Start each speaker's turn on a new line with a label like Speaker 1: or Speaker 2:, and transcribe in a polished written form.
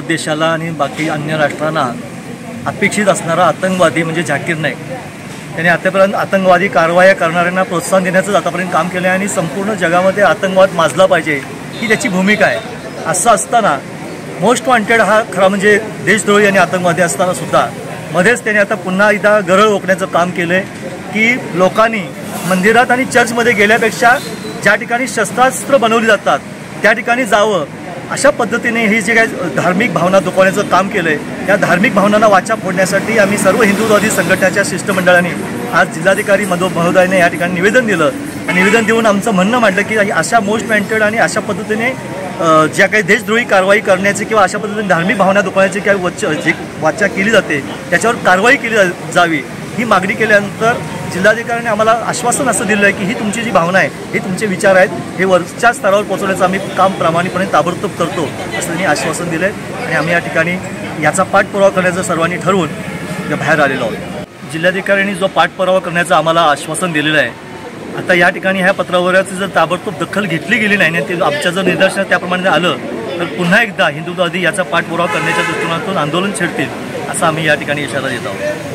Speaker 1: भारत देशाला आणि बाकी अन्य राष्ट्रांना अपेक्षित असणारा आतंकवादी म्हणजे झाकीर नाईक, त्याने आतापर्यंत आतंकवादी कारवाया करणाऱ्यांना प्रोत्साहन देण्याचं आतापर्यंत काम केलं आहे आणि संपूर्ण जगामध्ये आतंकवाद माजला पाहिजे ही त्याची भूमिका आहे. असं असताना मोस्ट वॉन्टेड हा खरा म्हणजे देशद्रोही आणि आतंकवादी असताना सुद्धा मध्येच त्याने आता पुन्हा एकदा गरळ ओकण्याचं काम केलं आहे की लोकांनी मंदिरात आणि चर्चमध्ये गेल्यापेक्षा ज्या ठिकाणी शस्त्रास्त्र बनवली जातात त्या ठिकाणी जावं, अशा पद्धतीने ही जे काही धार्मिक भावना दुखवण्याचं काम केलं आहे त्या धार्मिक भावनांना वाचा फोडण्यासाठी आम्ही सर्व हिंदुत्ववादी संघटनेच्या शिष्टमंडळाने आज जिल्हाधिकारी महोदयाने या ठिकाणी निवेदन दिलं आणि निवेदन देऊन आमचं म्हणणं मांडलं की अशा मोस्ट वॉन्टेड आणि अशा पद्धतीने ज्या काही देशद्रोही कारवाई करण्याची किंवा अशा पद्धतीने धार्मिक भावना दुखवण्याची काही जी वाचा केली जाते त्याच्यावर कारवाई केली जावी ही मागणी केल्यानंतर जिल्हाधिकाऱ्यांनी आम्हाला आश्वासन असं दिलं आहे की ही तुमची जी भावना आहे, हे तुमचे विचार आहेत, हे वरच्या स्तरावर पोहोचवण्याचं आम्ही काम प्रामाणिकपणे ताबडतोब करतो असं त्यांनी आश्वासन दिलं आहे आणि आम्ही या ठिकाणी याचा पाठपुरावा करण्याचं सर्वांनी ठरवून बाहेर आलेलो आहोत. जिल्हाधिकाऱ्यांनी जो पाठपुरावा करण्याचं आम्हाला आश्वासन दिलेलं आहे, आता या ठिकाणी ह्या पत्रावल्याची जर ताबडतोब दखल घेतली गेली नाही आणि ते आमच्या जर निदर्शनात त्याप्रमाणे आलं तर पुन्हा एकदा हिंदुत्ववादी याचा पाठपुरावा करण्याच्या दृष्टिकोनातून आंदोलन छेडतील असा आम्ही या ठिकाणी इशारा देत आहोत.